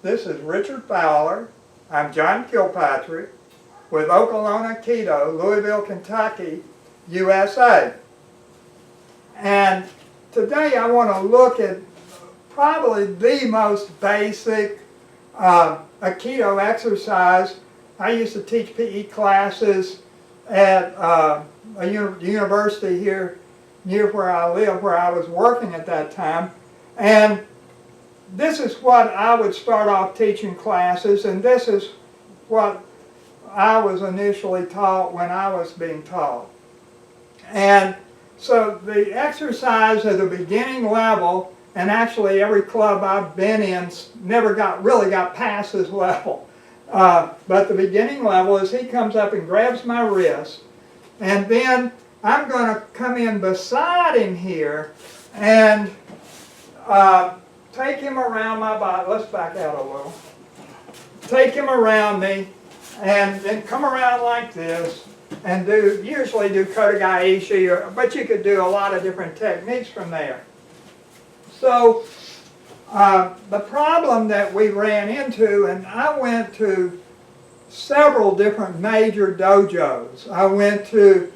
This is Richard Fowler. I'm John Kilpatrick with Okolona Aikido, Louisville, Kentucky, USA. And today I want to look at probably the most basic Aikido exercise. I used to teach PE classes at a university here near where I live, where I was working at that time. And this is what I would start off teaching classes, and this is what I was initially taught when I was being taught. And so the exercise at the beginning level, and actually every club I've been in never really got past this level. But the beginning level is he comes up and grabs my wrist, and then I'm going to come in beside him here and take him around my body. Let's back out a little. Take him around me and then come around like this and usually do Kotegai Ishi, but you could do a lot of different techniques from there. So the problem that we ran into, and I went to several different major dojos. I went to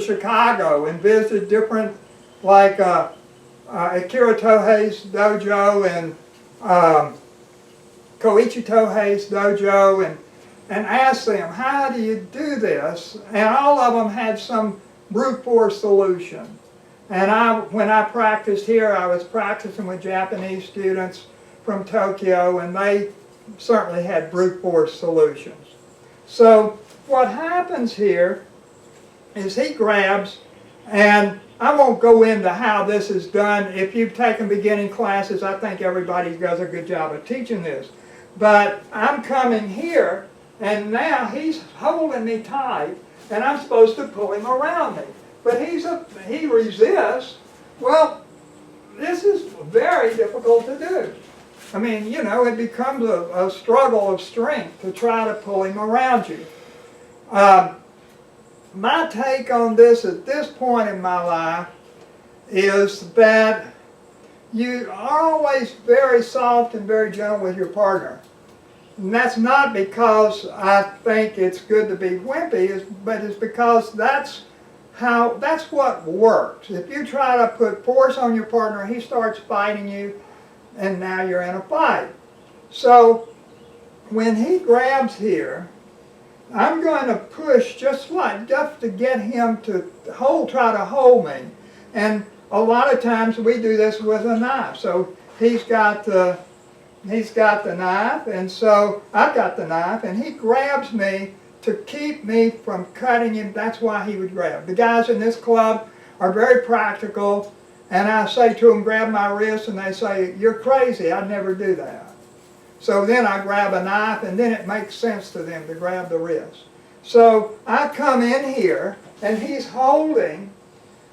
Chicago and visited different, like Akira Tohei's dojo and Koichi Tohei's dojo, and asked them, how do you do this? And all of them had some brute force solution. And when I practiced here, I was practicing with Japanese students from Tokyo, and they certainly had brute force solutions. So what happens here is he grabs, and I won't go into how this is done. If you've taken beginning classes, I think everybody does a good job of teaching this. But I'm coming here, and now he's holding me tight, and I'm supposed to pull him around me. But he resists. Well, this is very difficult to do. I mean, you know, it becomes a struggle of strength to try to pull him around you. My take on this at this point in my life is that you are always very soft and very gentle with your partner. And that's not because I think it's good to be wimpy, but it's because that's what works. If you try to put force on your partner, he starts fighting you, and now you're in a fight. So when he grabs here, I'm going to push just to get him to try to hold me. And a lot of times we do this with a knife. So he's got the knife, and so I've got the knife, and he grabs me to keep me from cutting him. That's why he would grab. The guys in this club are very practical, and I say to them, grab my wrist, and they say, you're crazy, I'd never do that. So then I grab a knife, and then it makes sense to them to grab the wrist. So I come in here, and he's holding.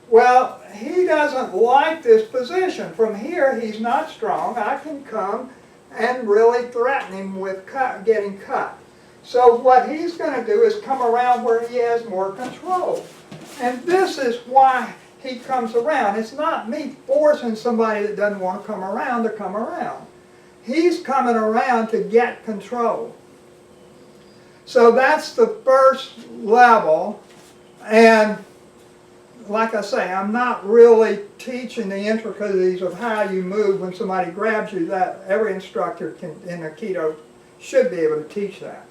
Well, he doesn't like this position. From here, he's not strong. I can come and really threaten him with getting cut. So what he's going to do is come around where he has more control. And this is why he comes around. It's not me forcing somebody that doesn't want to come around to come around. He's coming around to get control. So that's the first level. And like I say, I'm not really teaching the intricacies of how you move when somebody grabs you. That every instructor in Aikido should be able to teach that.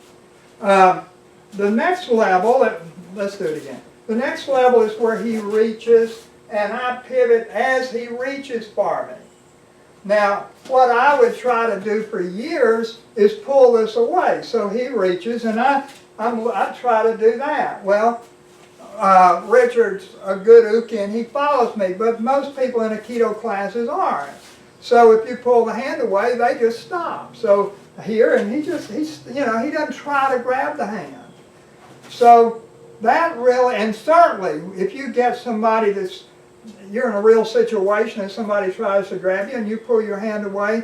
The next level, let's do it again. The next level is where he reaches, and I pivot as he reaches for me. Now, what I would try to do for years is pull this away. So he reaches, and I try to do that. Well, Richard's a good uke, and he follows me, but most people in Aikido classes aren't. So if you pull the hand away, they just stop. So here, and he doesn't try to grab the hand. So that really, and certainly, if you get somebody you're in a real situation and somebody tries to grab you and you pull your hand away,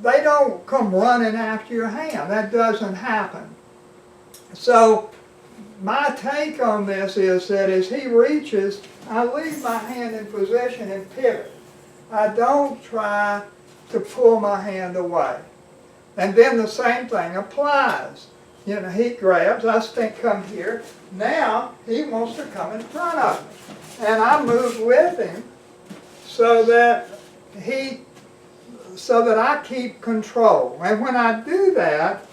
they don't come running after your hand. That doesn't happen. So my take on this is that as he reaches, I leave my hand in position and pivot. I don't try to pull my hand away. And then the same thing applies. You know, he grabs, I come here. Now he wants to come in front of me. And I move with him so that I keep control. And when I do that,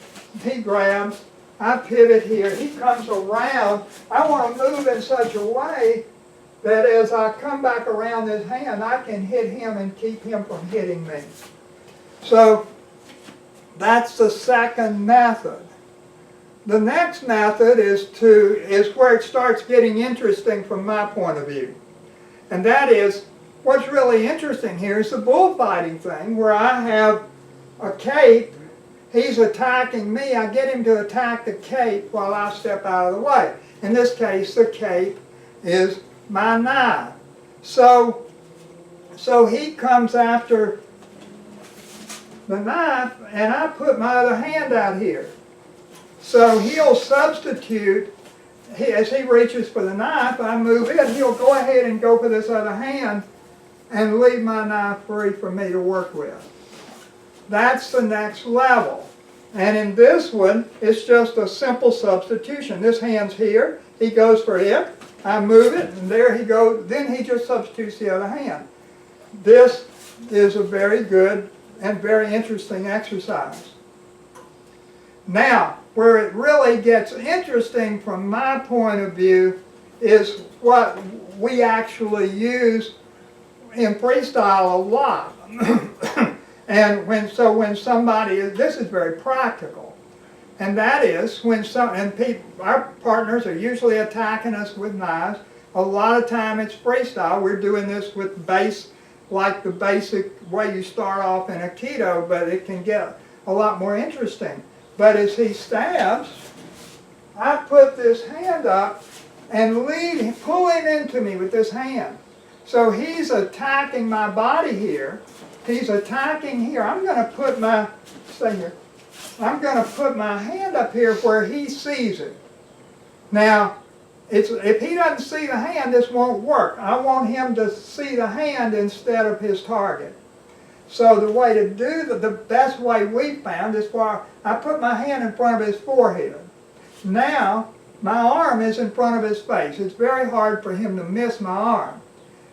he grabs, I pivot here, he comes around. I want to move in such a way that as I come back around this hand, I can hit him and keep him from hitting me. So that's the second method. The next method is where it starts getting interesting from my point of view. And that is, what's really interesting here is the bullfighting thing, where I have a cape, he's attacking me, I get him to attack the cape while I step out of the way. In this case, the cape is my knife. So he comes after the knife, and I put my other hand out here. So he'll substitute, as he reaches for the knife, I move in, he'll go ahead and go for this other hand and leave my knife free for me to work with. That's the next level. And in this one, it's just a simple substitution. This hand's here, he goes for it, I move it, and there he goes, then he just substitutes the other hand. This is a very good and very interesting exercise. Now, where it really gets interesting from my point of view is what we actually use in freestyle a lot. And when somebody is, this is very practical, and that is when our partners are usually attacking us with knives. A lot of time it's freestyle. We're doing this with like the basic way you start off in Aikido, but it can get a lot more interesting. But as he stabs, I put this hand up and pull him into me with this hand. So he's attacking my body here. He's attacking here. I'm going to put my hand up here where he sees it. Now, if he doesn't see the hand, this won't work. I want him to see the hand instead of his target. So the way to do the best way we found is I put my hand in front of his forehead. Now, my arm is in front of his face. It's very hard for him to miss my arm.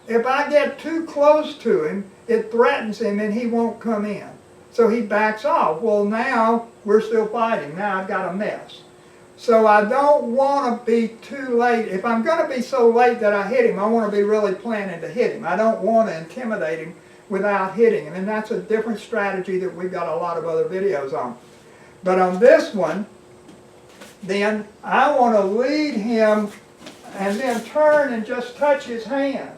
If I get too close to him, it threatens him and he won't come in. So he backs off. Well, now we're still fighting. Now I've got a mess. So I don't want to be too late. If I'm going to be so late that I hit him, I want to be really planning to hit him. I don't want to intimidate him without hitting him. And that's a different strategy that we've got a lot of other videos on. But on this one, then I want to lead him and then turn and just touch his hand.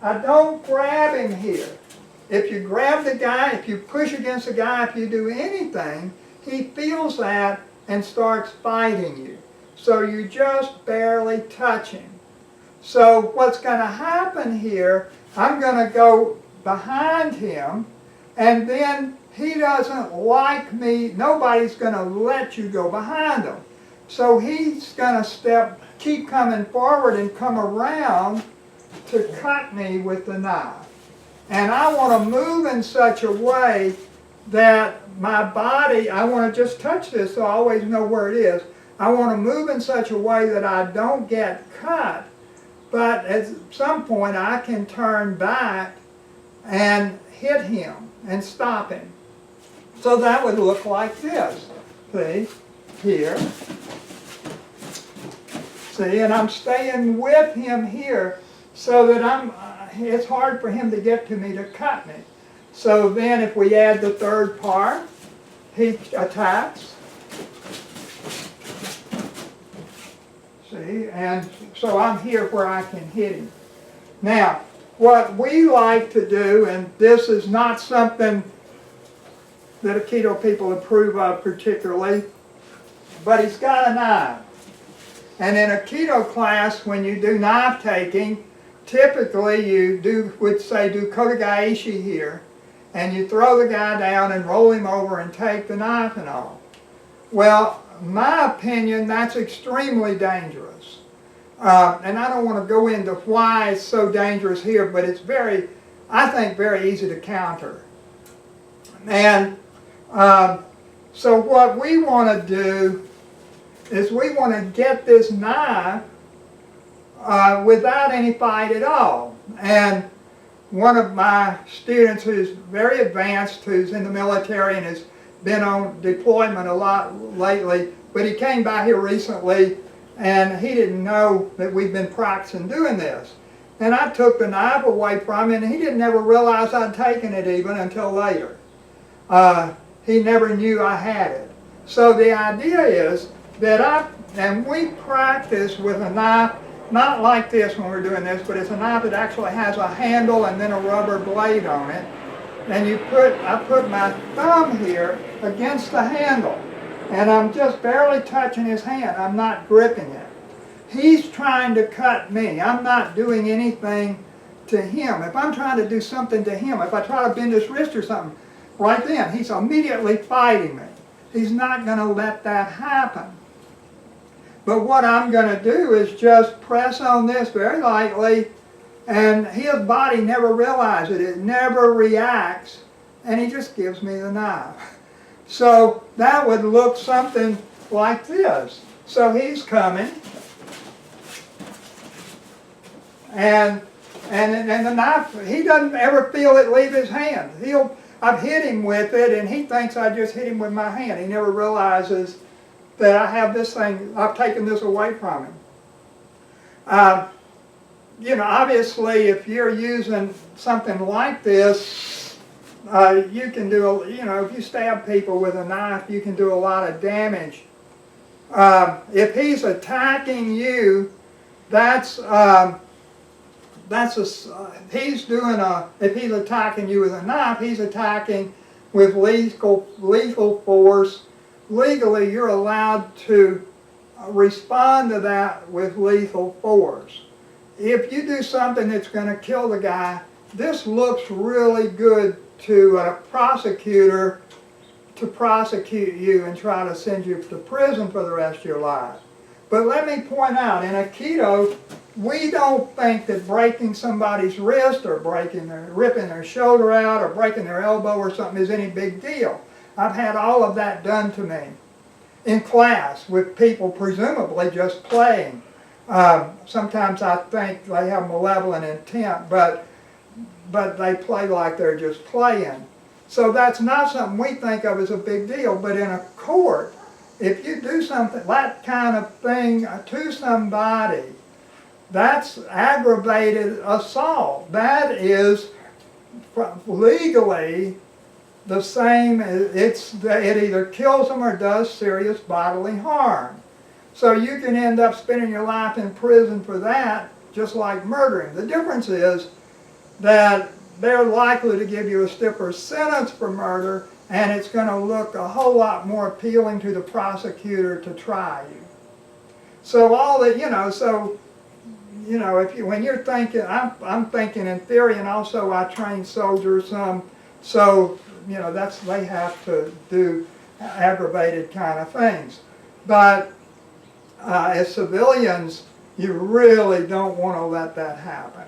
I don't grab him here. If you grab the guy, if you push against the guy, if you do anything, he feels that and starts fighting you. So you just barely touch him. So what's going to happen here, I'm going to go behind him, and then he doesn't like me. Nobody's going to let you go behind him. So he's going to keep coming forward and come around to cut me with the knife. And I want to move in such a way that my body, I want to just touch this so I always know where it is. I want to move in such a way that I don't get cut, but at some point I can turn back and hit him and stop him. So that would look like this. See, here. See, and I'm staying with him here so that it's hard for him to get to me to cut me. So then if we add the third part, he attacks. See, and so I'm here where I can hit him. Now, what we like to do, and this is not something that Aikido people approve of particularly, but he's got a knife. And in Aikido class, when you do knife taking, typically you would say do kotegaeshi here, and you throw the guy down and roll him over and take the knife and all. Well, in my opinion, that's extremely dangerous. And I don't want to go into why it's so dangerous here, but it's I think very easy to counter. And so what we want to do is we want to get this knife without any fight at all. And one of my students who's very advanced, who's in the military and has been on deployment a lot lately, but he came by here recently and he didn't know that we've been practicing doing this. And I took the knife away from him and he didn't ever realize I'd taken it even until later. He never knew I had it. So the idea is that we practice with a knife, not like this when we're doing this, but it's a knife that actually has a handle and then a rubber blade on it. And I put my thumb here against the handle. And I'm just barely touching his hand. I'm not gripping it. He's trying to cut me. I'm not doing anything to him. If I'm trying to do something to him, if I try to bend his wrist or something, right then he's immediately fighting me. He's not going to let that happen. But what I'm going to do is just press on this very lightly, and his body never realizes it. It never reacts, and he just gives me the knife. So that would look something like this. So he's coming, and the knife, he doesn't ever feel it leave his hand. I've hit him with it, and he thinks I just hit him with my hand. He never realizes that I have this thing, I've taken this away from him. You know, obviously, if you're using something like this, you can do, if you stab people with a knife, you can do a lot of damage. If he's attacking you, if he's attacking you with a knife, he's attacking with lethal force. Legally, you're allowed to respond to that with lethal force. If you do something that's going to kill the guy, this looks really good to a prosecutor to prosecute you and try to send you to prison for the rest of your life. But let me point out, in Aikido, we don't think that breaking somebody's wrist or ripping their shoulder out or breaking their elbow or something is any big deal. I've had all of that done to me in class with people presumably just playing. Sometimes I think they have malevolent intent, but they play like they're just playing. So that's not something we think of as a big deal, but in a court, if you do something, that kind of thing to somebody, that's aggravated assault. That is legally the same, it either kills them or does serious bodily harm. So you can end up spending your life in prison for that, just like murdering. The difference is that they're likely to give you a stiffer sentence for murder, and it's going to look a whole lot more appealing to the prosecutor to try you. So all that, when you're thinking, I'm thinking in theory, and also I train soldiers some, so they have to do aggravated kind of things. But as civilians, you really don't want to let that happen.